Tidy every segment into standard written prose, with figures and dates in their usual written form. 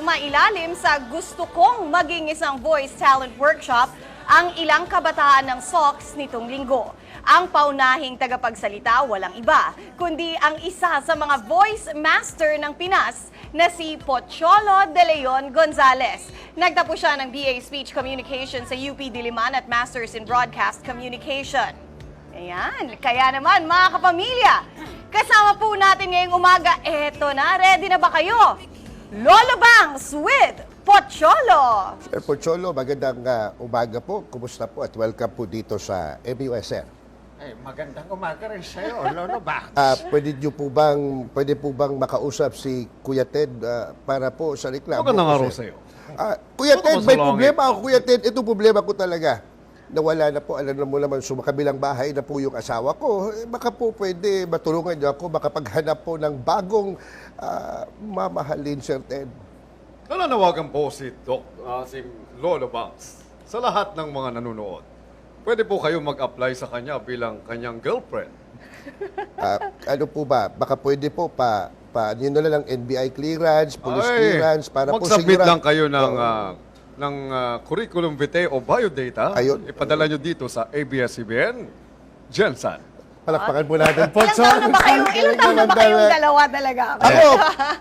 sumailalim sa gusto kong maging isang voice talent workshop ang ilang kabataan ng SOX nitong linggo. Ang paunahing tagapagsalita walang iba, kundi ang isa sa mga voice master ng Pinas na si Pocholo De Leon Gonzalez. Nagtapos siya ng BA Speech Communication sa UP Diliman at Masters in Broadcast Communication. Ayan, kaya naman mga kapamilya, kasama po natin ngayong umaga, eto na, ready na ba kayo? Lolo Bangs with Pocholo! Sir Pocholo, magandang umaga po. Kumusta po at welcome po dito sa MUSR. Magandang umaga rin sa'yo, Lolo Bangs. Pwede po bang makausap si Kuya Ted para po sa reklamo? Magandang araw Kasi- sa'yo. Kuya Ted, may masalangit. problema ako, Kuya Ted. Ito problema ko talaga. Nawala na po, alam mo naman, sumakabilang bahay na po yung asawa ko. Baka po pwede matulungan niyo ako makapaghanap po ng bagong mamahalin, Sir Ted. Nananawagan po si Lolo Bangs sa lahat ng mga nanonood. Pwede po kayo mag-apply sa kanya bilang kanyang girlfriend. Ano po ba? Baka pwede po yun na lang NBI clearance, police clearance, para po mag-submit sigura- lang kayo ng curriculum vitae o biodata. Ayun. Oh. Ipadala nyo dito sa ABS-CBN, Jensen. Palakpakan po natin. Ilang taon na ba kayo? Ilang taon na ba kayong dalawa talaga? Ako,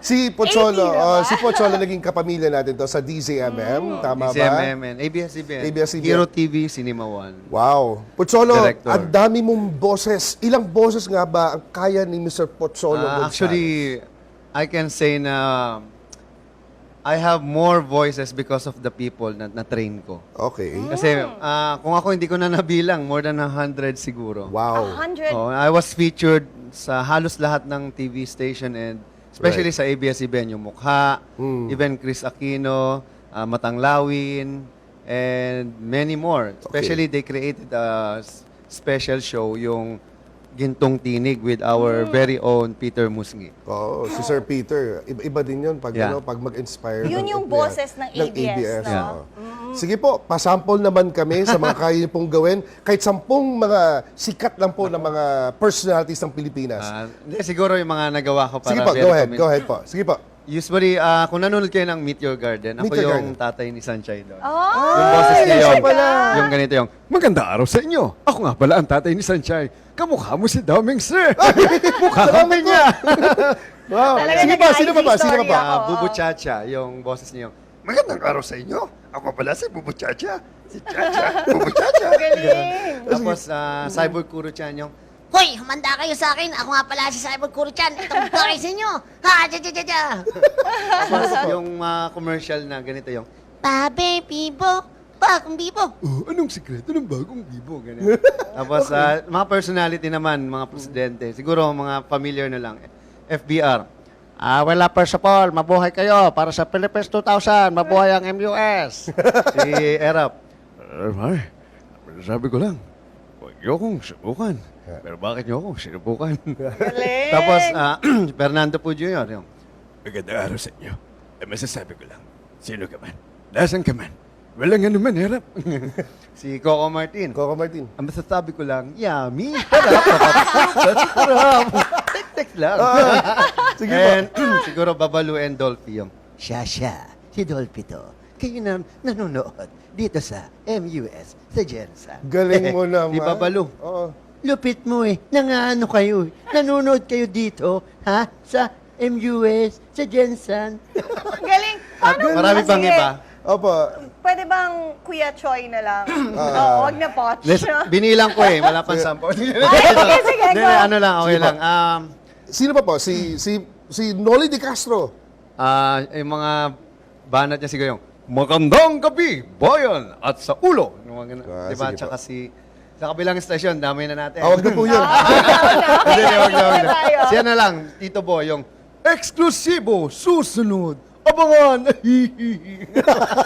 si Pocholo, 80 na ba? si Pocholo naging kapamilya natin to sa DZMM, tama ba? DCMM and ABS-CBN. ABS-CBN. Hero TV, Cinema One. Wow. Pocholo, Director. ang dami mong boses. Ilang boses nga ba ang kaya ni Mr. Pocholo Gonzalez? Actually, I can say na I have more voices because of the people na train ko. Okay. Kasi kung ako hindi ko na nabilang, more than 100 siguro. Wow. 100. Oh, I was featured sa halos lahat ng TV station and especially Right. sa ABS-CBN, yung Mukha, even Chris Aquino, Matanglawin, and many more. Especially they created a special show, yung Gintong Tinig with our very own Peter Musngi. Oo, si Sir Peter. Iba din yun pag, Yeah. pag mag-inspire. Yun yung boses ng ABS, no? oo. Sige po, pasample naman kami sa mga kaya niyo pong gawin. Kahit 10 mga sikat lang po ng mga personalities ng Pilipinas. Hindi, siguro yung mga nagawa ko para Sige po, very go ahead po. Sige po. Usually, kung nanonood kayo ng Meet Your Garden, ako Meet Your yung Garden. tatay ni Sunshine doon. Oh, Yung boses niya siya yung, pala. yung ganito yung, Magandang araw sa inyo. Ako nga pala ang tatay ni Sunshine. Kamukha mo si Daming Sir. Mukha kami niya. Wow. Talaga Sige pa, sino pa ba? nag-IG Sino pa story ba? ako. Bubu Chacha, yung boses niya yung, Magandang araw sa inyo. Ako pala si Bubu Chacha. Si Chacha. Bubu Chacha. galing. tapos Cyborg Kuro-chan yung, Hoy, humanda kayo sa akin. Ako nga pala si Cyborg Kuro-chan. Itong bahay sa inyo. Ha, ja. tapos yung commercial na ganito yung, Babe, Bibo. Bagong Bibo. Oh, anong sikreto ng bagong bibo? Ganyan. tapos mga personality naman, mga presidente, siguro mga familiar na lang, FBR. Wala first of all, mabuhay kayo para sa Philippines 2000, mabuhay ang MUS. Si Erap. Ay, sabi ko lang, huwag niyo akong subukan. Pero bakit niyo akong sinubukan? Galing. Tapos Fernando Po Jr. yung, Magandang araw sa inyo. Masasabi ko lang, sino ka man, nasan ka man, walang ano man, harap. si Coco Martin. Coco Martin. Ang masasabi ko lang, yummy. Sarap. Tek-tek lang. Sige And siguro Babalu and Dolphy yung, siya, si Dolphy to. Kayo na nanonood dito sa MUS, sa Jensen. Galing mo naman. Di Babalu. Oo. Lupit mo Nangaano kayo Nanonood kayo dito, ha? Sa MUS, sa Jensen. Galing. Paano Marami ba? pang Sige, iba. Opo. Pwede bang Kuya Choi na lang? Oo, wag na Poch. Binilang ko wala pang sample. Ay, sige, Hindi, go. ano lang, okay Sige lang. Sino pa po? Si Noli De Castro. Yung mga banat niya siguro yung, Magandang gabi, bayan, at sa ulo. Yung mga ganun. Diba? sige Tsaka sa kabilang estasyon, dami na natin. Wag na po yun. Hindi, wag na. tayo. Siya na lang, Tito Boy, yung, eksklusibo, susunod, abangan.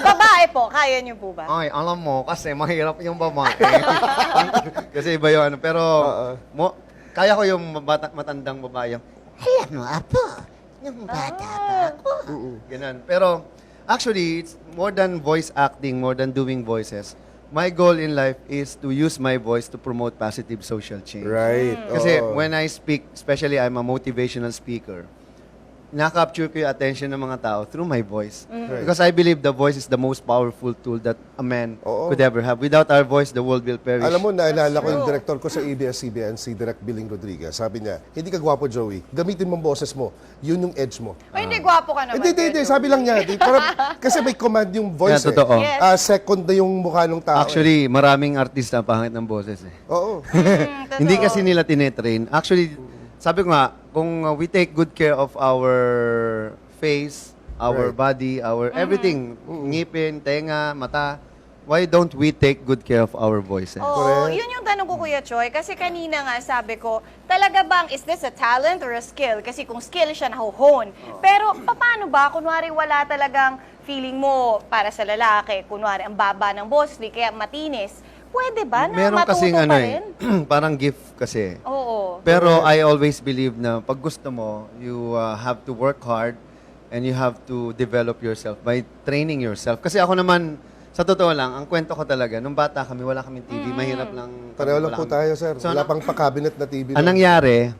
Babae po, kaya niyo po ba? Ay, alam mo, kasi mahirap yung babae. kasi iba yun. Pero, kaya ko yung matandang babae yung, Alam mo, Apo. Nung bata pa ako. ganun. Pero, actually, it's more than voice acting, more than doing voices. My goal in life is to use my voice to promote positive social change. Right. Kasi Oo. when I speak, especially I'm a motivational speaker, na-capture ko yung attention ng mga tao through my voice. Right. Because I believe the voice is the most powerful tool that a man Oo. could ever have. Without our voice, the world will perish. Alam mo, naalala ko yung true. director ko sa ABS-CBN, si Direk Billing Rodriguez. Sabi niya, hindi ka gwapo, Joey. Gamitin mo ang boses mo. Yun yung edge mo. Ay, hindi, gwapo ka naman. Hindi. Sabi lang niya. Kasi may command yung voice Yeah, totoo. Yes. Second na yung mukha ng tao. Actually, maraming artista ang pangit ng boses eh. Oo. Hindi kasi nila tinetrain. Actually, sabi ko nga, kung we take good care of our face, our Right. body, our everything, ngipin, tenga, mata, why don't we take good care of our voices? Oo, Correct. yun yung tanong ko, Kuya Choi. Kasi kanina nga sabi ko, talaga bang, is this a talent or a skill? Kasi kung skill siya, nahuhon. Pero paano ba? Kunwari wala talagang feeling mo para sa lalaki. Kunwari, ang baba ng boss, di kaya matinis. Pwede ba na Meron matuto kasing pa ano rin? parang gift kasi. Oo. Pero I always believe na pag gusto mo, you have to work hard and you have to develop yourself by training yourself. Kasi ako naman, sa totoo lang, ang kwento ko talaga, nung bata kami, wala kaming TV, mahirap lang. Pareho lang wala po kami- tayo, sir. So, Wala pang pa-cabinet na TV. Anong nangyari,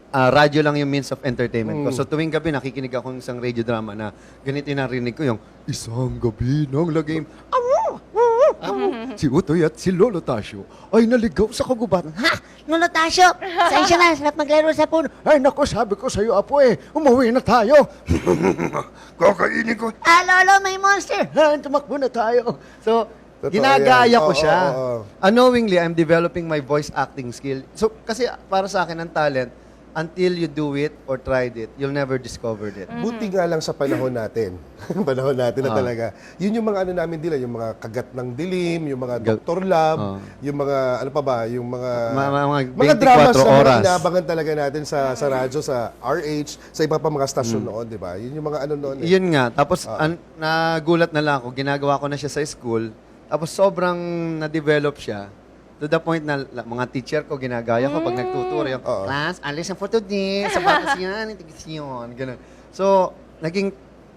radyo lang yung means of entertainment ko. So tuwing gabi, nakikinig ako ng isang radio drama na ganito yung narinig ko, yung isang gabi ng lagim, si Utoy at si Lolo Tasio ay naligaw sa kagubatan. Ha? Lolo Tasyo, saan siya na? Sarap maglaro sa puno. Ay, naku, sabi ko sa'yo, Apo umuwi na tayo. Kakainin ko. Lolo, may monster. Tumakbo na tayo. So, Totoo ginagaya yan. ko Oo, siya. oo. Unknowingly, I'm developing my voice acting skill. So, kasi para sa akin, ang talent, until you do it or tried it, you'll never discovered it. Buti nga lang sa panahon natin. panahon natin na talaga. Yun yung mga ano namin dila, yung mga kagat ng dilim, yung mga Dr. Love, yung mga ano pa ba, yung mga Mga 24 dramas na mga oras. inaabangan talaga natin sa radyo, sa RH, sa iba pa mga stasyon noon, di ba? Yun yung mga ano noon. Yun nga. Tapos, nagulat na lang ako. Ginagawa ko na siya sa school. Tapos, sobrang na-develop siya. To the point na mga teacher ko, ginagaya ko pag nagtuturo. Yung, Oo. class, alis ang for today. Sapatos yan, itigis yun. Ganun. So,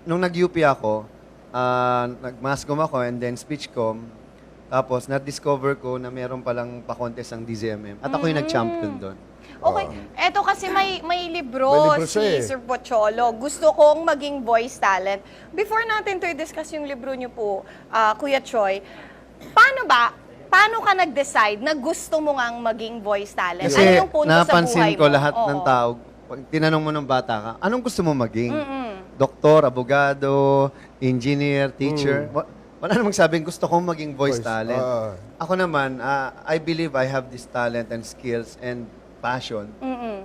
nung nag-UP ako, nag-masscom ako and then speechcom. Tapos, na-discover ko na meron palang pa-contest ang DZMM. At ako yung nag-champion doon. Okay, eto kasi may libro, May libro si siya eh. Sir Pocholo. Gusto kong maging voice talent. Before natin to i-discuss yung libro niyo po, Kuya Choi, paano ka nag-decide na gusto mo ngang maging voice talent? Kasi ano yung punto sa napansin buhay ko mo? lahat ng Oo. tao, pag tinanong mo ng bata ka, anong gusto mo maging? Doktor, abogado, engineer, teacher? Wala namang sabing gusto kong maging voice talent. Ako naman, I believe I have this talent and skills and passion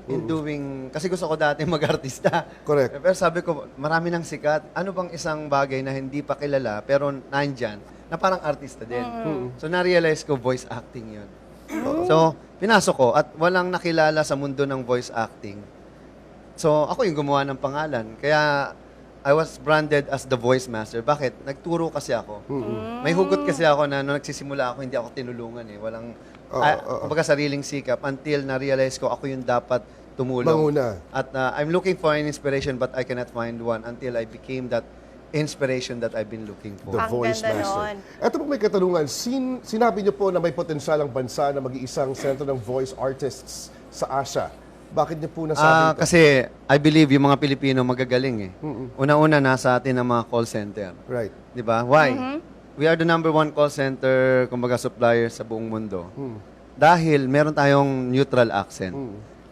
in doing, kasi gusto ko dati mag-artista. Correct. Pero sabi ko, marami nang sikat. Ano bang isang bagay na hindi pa kilala pero nandyan, na parang artista din. So na-realize ko, voice acting yun. So, pinasok ko at walang nakilala sa mundo ng voice acting. So, ako yung gumawa ng pangalan. Kaya, I was branded as the voice master. Bakit? Nagturo kasi ako. May hugot kasi ako na nung nagsisimula ako, hindi ako tinulungan eh. Walang, kumbaga sariling sikap until na-realize ko ako yung dapat tumulong. Manguna. At I'm looking for an inspiration but I cannot find one until I became that inspiration that I've been looking for. The Ang Voice ganda Master. nun. Ito po may katanungan. Sinabi niyo po na may potensyal ang bansa na mag-iisang sentro ng voice artists sa Asia. Bakit niyo po nasabi ito? Kasi I believe yung mga Pilipino magagaling eh. Una-una nasa atin ang mga call center. Right. 'Di ba? Why? We are the number one call center, kumbaga supplier sa buong mundo. Dahil meron tayong neutral accent.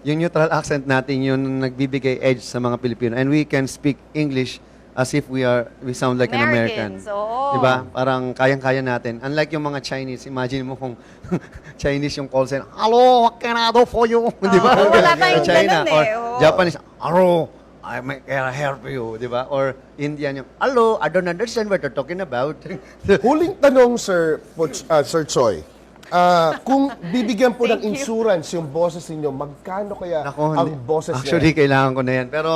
Yung neutral accent natin yung nagbibigay edge sa mga Pilipino and we can speak English as if we sound like an American. Americans, oo. 'Di ba? Parang kayang-kaya natin. Unlike yung mga Chinese, imagine mo kung Chinese yung call center. Hello, what can I do for you? 'Di ba? Oo, wala tayong Sa China ganun or eh, oo. Japanese, hello, can I help you? 'Di ba? Or Indian yung, hello, I don't understand what you're talking about. Huling tanong, Sir Choi. Kung bibigyan po ng Thank you. insurance yung boses ninyo, magkano kaya Nako, ang hindi. boses Actually, niya? kailangan ko na yan. Pero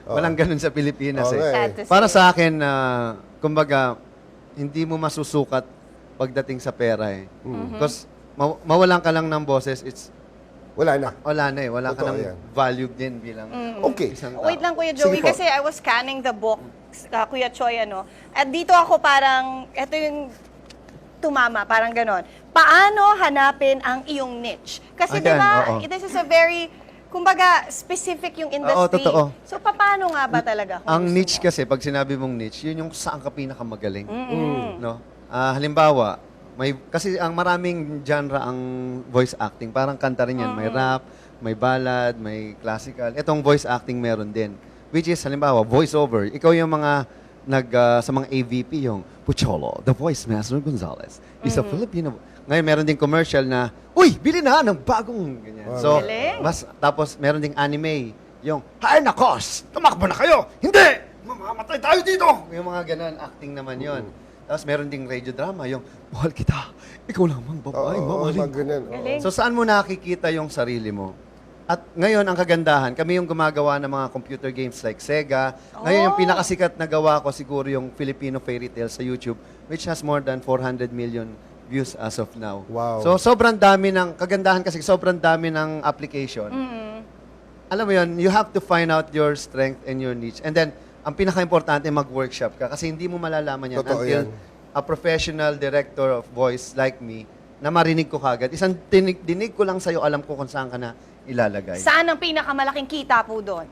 walang ganun sa Pilipinas Okay. eh. Sad to Para say. sa akin, kumbaga, hindi mo masusukat pagdating sa pera eh. Because mawalan ka lang ng boses, Wala na. wala na eh. Wala ka Totoo ng yan. value din bilang Okay. isang tao. Wait lang, Kuya Sige Joey, po. kasi I was scanning the book, Kuya Choi, ano. At dito ako parang, eto yung tumama, parang ganon. Paano hanapin ang iyong niche? Kasi Ayan, di ba, oo. this is a very kumbaga, specific yung industry. totoo. So, paano nga ba talaga? kung Ang gusto niche mo? kasi, pag sinabi mong niche, yun yung saan ka pinakamagaling. No? Halimbawa, kasi ang maraming genre ang voice acting. Parang kanta rin yan. May rap, may ballad, may classical. Itong voice acting meron din. Which is, halimbawa, voiceover. Ikaw yung mga sa mga AVP, yung Pucholo, the voice master Gonzalez, is a Filipino. Ngayon, meron din commercial na, uy, bili na ng bagong ganyan. So, Galing. tapos meron ding anime, yung, hay nakos, tumakbo na kayo! Hindi! Mamamatay tayo dito! Yung mga ganun, acting naman yon. Tapos meron ding radio drama, yung, mahal kita, ikaw lamang babae, mamahalin mga ko. ganun. Galing. So saan mo nakikita yung sarili mo? At ngayon, ang kagandahan, kami yung gumagawa ng mga computer games like Sega. Ngayon, yung pinakasikat na gawa ko siguro yung Filipino Fairy Tale sa YouTube, which has more than 400 million views as of now. Wow. So sobrang dami ng, kagandahan kasi sobrang dami ng application. Alam mo yun, you have to find out your strength and your niche. And then, ang pinaka-importante, mag-workshop ka. Kasi hindi mo malalaman yan Totoo until yan. a professional director of voice like me, na marinig ko kagad. Isang dinig ko lang sa'yo, alam ko kung saan ka na ilalagay. Saan ang pinakamalaking kita po doon?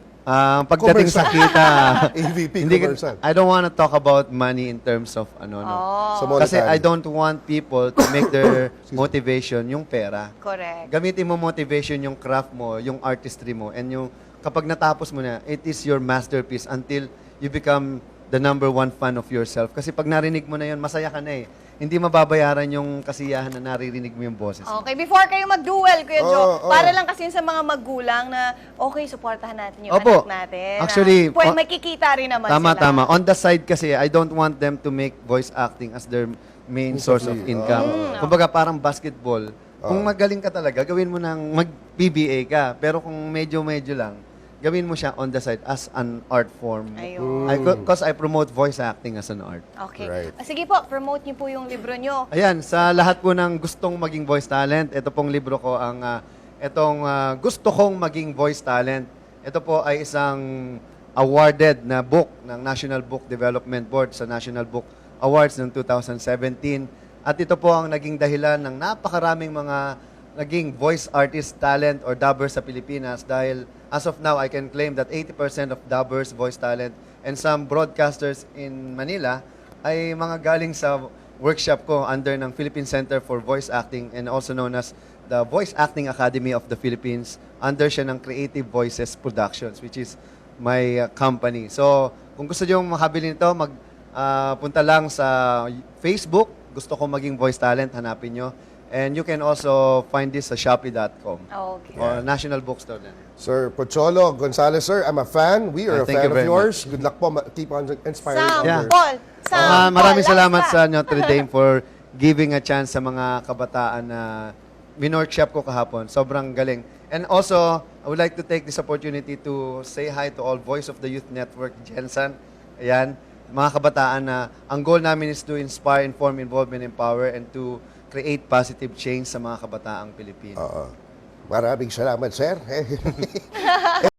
Pagdating sa kita, AVP hindi, commercial. I don't want to talk about money in terms of ano, no. Sa Kasi monetary. I don't want people to make their motivation yung pera. Correct. Gamitin mo motivation yung craft mo, yung artistry mo, and yung kapag natapos mo na, it is your masterpiece until you become the number one fan of yourself. Kasi pag narinig mo na yun, masaya ka na eh. Hindi mababayaran yung kasiyahan na naririnig mo yung boses mo. Okay, before kayo mag-duel, Kuya Oo, Joe, oo. para lang kasi yun sa mga magulang na, okay, supportahan natin yung Opo. anak natin. Actually, Pwede, may kikita rin naman Tama, sila. tama. On the side kasi, I don't want them to make voice acting as their main source of income. Kumbaga parang basketball. Kung magaling ka talaga, gawin mo ng mag-PBA ka. Pero kung medyo-medyo lang, gawin mo siya on the side as an art form. Ayun. Because I promote voice acting as an art. Okay. Right. Sige po, promote niyo po yung libro niyo. Ayan, sa lahat po ng gustong maging voice talent, ito pong libro ko ang Gusto Kong Maging Voice Talent. Ito po ay isang awarded na book ng National Book Development Board sa National Book Awards ng 2017. At ito po ang naging dahilan ng napakaraming mga naging voice artist talent or dubbers sa Pilipinas dahil as of now, I can claim that 80% of dubbers, voice talent, and some broadcasters in Manila ay mga galing sa workshop ko under ng Philippine Center for Voice Acting and also known as the Voice Acting Academy of the Philippines. Under siya ng Creative Voices Productions, which is my company. So, kung gusto nyo makabili nito, punta lang sa Facebook. Gusto ko maging voice talent, hanapin nyo. And you can also find this sa Shopee.com Okay. or National Bookstore din. Sir Pocholo Gonzalez, sir, I'm a fan. We are a Thank fan you of very yours. Good luck po. Keep on inspiring Sam others. Paul. Sam Maraming Paul, salamat last sa pa. Notre Dame for giving a chance sa mga kabataan na minorkshop ko kahapon. Sobrang galing. And also, I would like to take this opportunity to say hi to all Voice of the Youth Network, Jensen. Ayan, mga kabataan na ang goal namin is to inspire, inform, involve, and empower, and to create positive change sa mga kabataang Pilipino. Maraming salamat, sir.